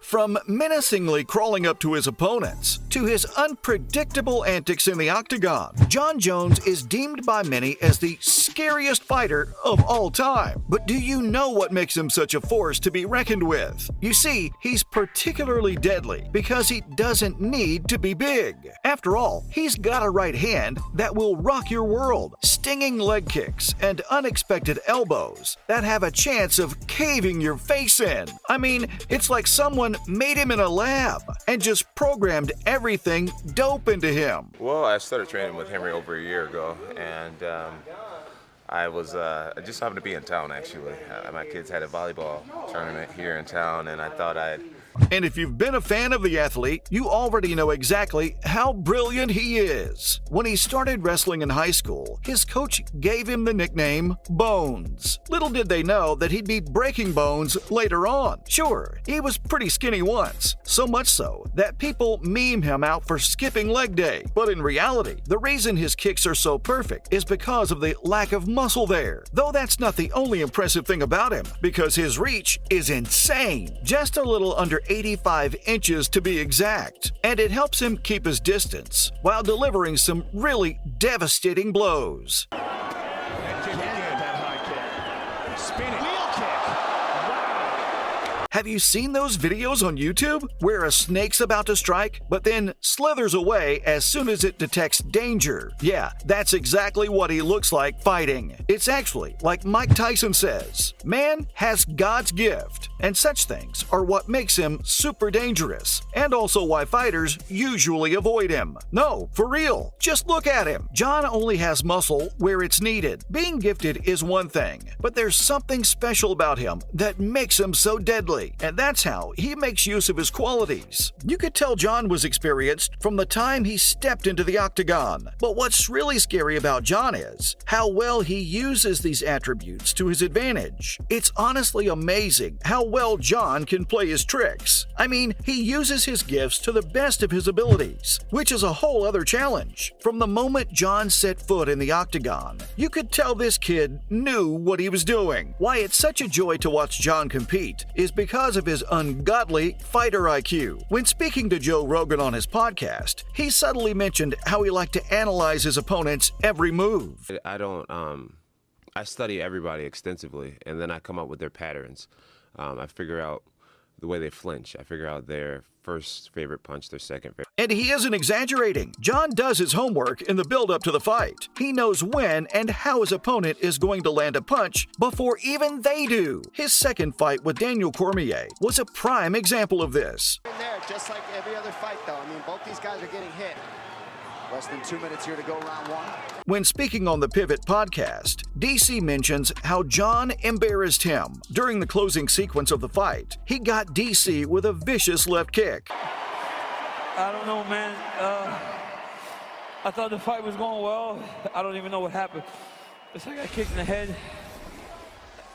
From menacingly crawling up to his opponents to his unpredictable antics in the octagon, Jon Jones is deemed by many as the scariest fighter of all time. But do you know what makes him such a force to be reckoned with? You see, he's particularly deadly because he doesn't need to be big. After all, he's got a right hand that will rock your world, stinging leg kicks, and unexpected elbows that have a chance of caving your face in. I mean, it's like someone made him in a lab and just programmed everything dope into him. Well, I started training with Henry over a year ago, and I just happened to be in town actually. My kids had a volleyball tournament here in town, and I thought I'd. And if you've been a fan of the athlete, you already know exactly how brilliant he is. When he started wrestling in high school, his coach gave him the nickname Bones. Little did they know that he'd be breaking bones later on. Sure, he was pretty skinny once, so much so that people meme him out for skipping leg day. But in reality, the reason his kicks are so perfect is because of the lack of muscle there. Though that's not the only impressive thing about him, because his reach is insane. Just a little under 85 inches to be exact, and it helps him keep his distance while delivering some really devastating blows. Have you seen those videos on YouTube where a snake's about to strike, but then slithers away as soon as it detects danger? Yeah, that's exactly what he looks like fighting. It's actually like Mike Tyson says, man has God's gift, and such things are what makes him super dangerous, and also why fighters usually avoid him. No, for real, just look at him. Jon only has muscle where it's needed. Being gifted is one thing, but there's something special about him that makes him so deadly. And that's how he makes use of his qualities. You could tell Jon was experienced from the time he stepped into the octagon. But what's really scary about Jon is how well he uses these attributes to his advantage. It's honestly amazing how well Jon can play his tricks. I mean, he uses his gifts to the best of his abilities, which is a whole other challenge. From the moment Jon set foot in the octagon, you could tell this kid knew what he was doing. Why it's such a joy to watch Jon compete is because of his ungodly fighter IQ. When speaking to Joe Rogan on his podcast, he subtly mentioned how he liked to analyze his opponent's every move. I study everybody extensively, and then I come up with their patterns. I figure out the way they flinch. I figure out their first favorite punch, their second favorite. And he isn't exaggerating. Jon does his homework in the build-up to the fight. He knows when and how his opponent is going to land a punch before even they do. His second fight with Daniel Cormier was a prime example of this. There, just like every other fight, though. I mean, both these guys are getting hit. Less than 2 minutes here to go, round one. When speaking on the Pivot podcast, DC mentions how Jon embarrassed him. During the closing sequence of the fight, he got DC with a vicious left kick. I don't know, man. I thought the fight was going well. I don't even know what happened. It's like I got kicked in the head.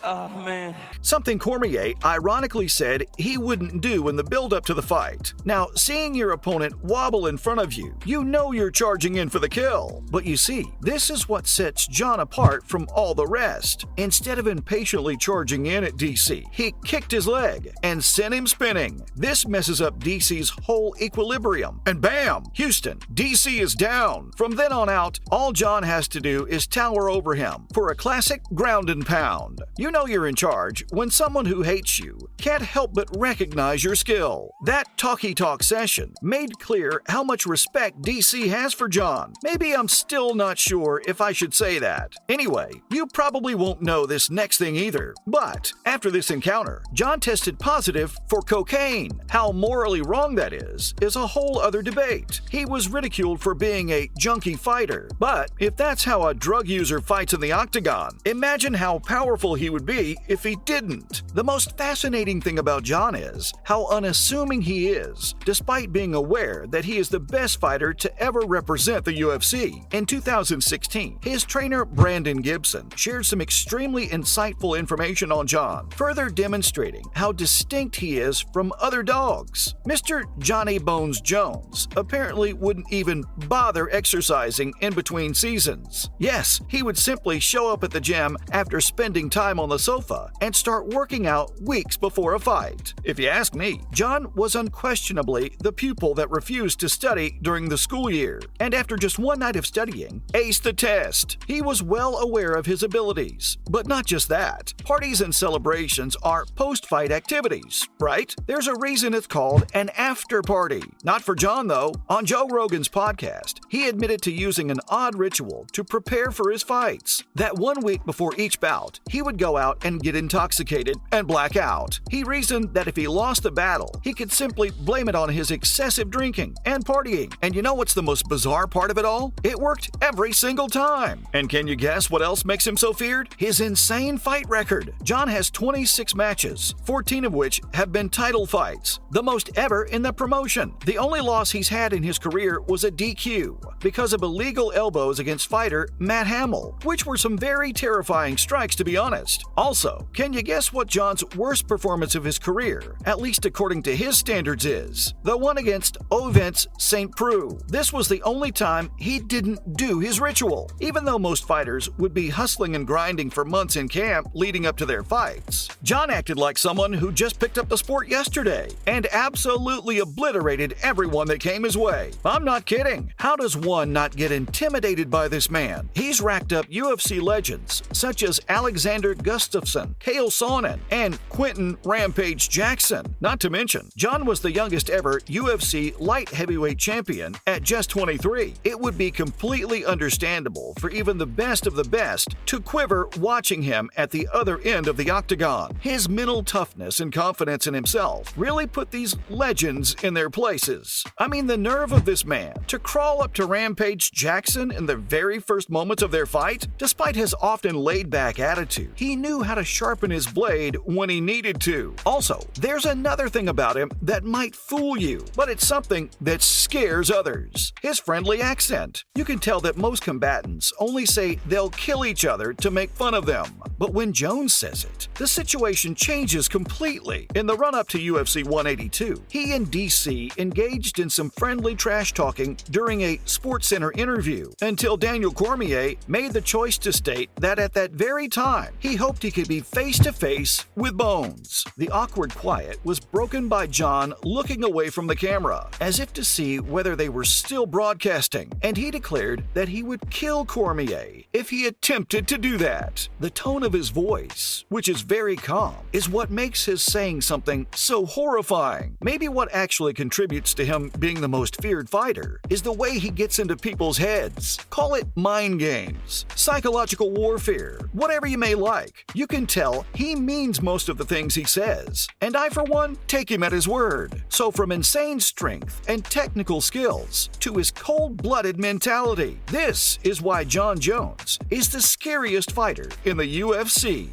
Oh, man. Something Cormier ironically said he wouldn't do in the build-up to the fight. Now, seeing your opponent wobble in front of you, you know you're charging in for the kill. But you see, this is what sets Jon apart from all the rest. Instead of impatiently charging in at DC, he kicked his leg and sent him spinning. This messes up DC's whole equilibrium. And bam! Houston, DC is down. From then on out, all Jon has to do is tower over him for a classic ground and pound. You know you're in charge when someone who hates you can't help but recognize your skill. That talky talk session made clear how much respect DC has for Jon. Maybe I'm still not sure if I should say that. Anyway, you probably won't know this next thing either. But after this encounter, Jon tested positive for cocaine. How morally wrong that is a whole other debate. He was ridiculed for being a junkie fighter. But if that's how a drug user fights in the octagon, imagine how powerful he would be if he didn't. The most fascinating thing about Jon is how unassuming he is, despite being aware that he is the best fighter to ever represent the UFC. In 2016, his trainer Brandon Gibson shared some extremely insightful information on Jon, further demonstrating how distinct he is from other dogs. Mr. Johnny Bones Jones apparently wouldn't even bother exercising in between seasons. Yes, he would simply show up at the gym after spending time on the sofa and start working out weeks before a fight. If you ask me, John was unquestionably the pupil that refused to study during the school year, and after just one night of studying, aced the test. He was well aware of his abilities. But not just that. Parties and celebrations are post-fight activities, right? There's a reason it's called an after party. Not for John, though. On Joe Rogan's podcast, he admitted to using an odd ritual to prepare for his fights. That 1 week before each bout, he would go out and get intoxicated and black out. He reasoned that if he lost the battle, he could simply blame it on his excessive drinking and partying. And you know what's the most bizarre part of it all? It worked every single time. And can you guess what else makes him so feared? His insane fight record. John has 26 matches, 14 of which have been title fights, the most ever in the promotion. The only loss he's had in his career was a DQ because of illegal elbows against fighter Matt Hamill, which were some very terrifying strikes, to be honest. Also, can you guess what John's worst performance of his career, at least according to his standards, is? The one against Ovince St. Preux. This was the only time he didn't do his ritual, even though most fighters would be hustling and grinding for months in camp leading up to their fights. John acted like someone who just picked up the sport yesterday and absolutely obliterated everyone that came his way. I'm not kidding. How does one not get intimidated by this man? He's racked up UFC legends such as Alexander Gustafsson, Chael Sonnen, and Quentin Rampage Jackson. Not to mention, John was the youngest ever UFC light heavyweight champion at just 23. It would be completely understandable for even the best of the best to quiver watching him at the other end of the octagon. His mental toughness and confidence in himself really put these legends in their places. I mean, the nerve of this man to crawl up to Rampage Jackson in the very first moments of their fight. Despite his often laid-back attitude, he knew how to sharpen his blade when he needed to. Also, there's another thing about him that might fool you, but it's something that scares others. His friendly accent. You can tell that most combatants only say they'll kill each other to make fun of them. But when Jones says it, the situation changes completely. In the run-up to UFC 182, he and DC engaged in some friendly trash-talking during a SportsCenter interview until Daniel Cormier made the choice to state that at that very time, he hoped he could be face-to-face with Bones. The awkward quiet was broken by John looking away from the camera, as if to see whether they were still broadcasting, and he declared that he would kill Cormier if he attempted to do that. The tone of his voice, which is very calm, is what makes his saying something so horrifying. Maybe what actually contributes to him being the most feared fighter is the way he gets into people's heads. Call it mind games, psychological warfare, whatever you may like. You can tell he means most of the things he says, and I, for one, take him at his word. So from insane strength and technical skills to his cold-blooded mentality, this is why John Jones is the scariest fighter in the UFC.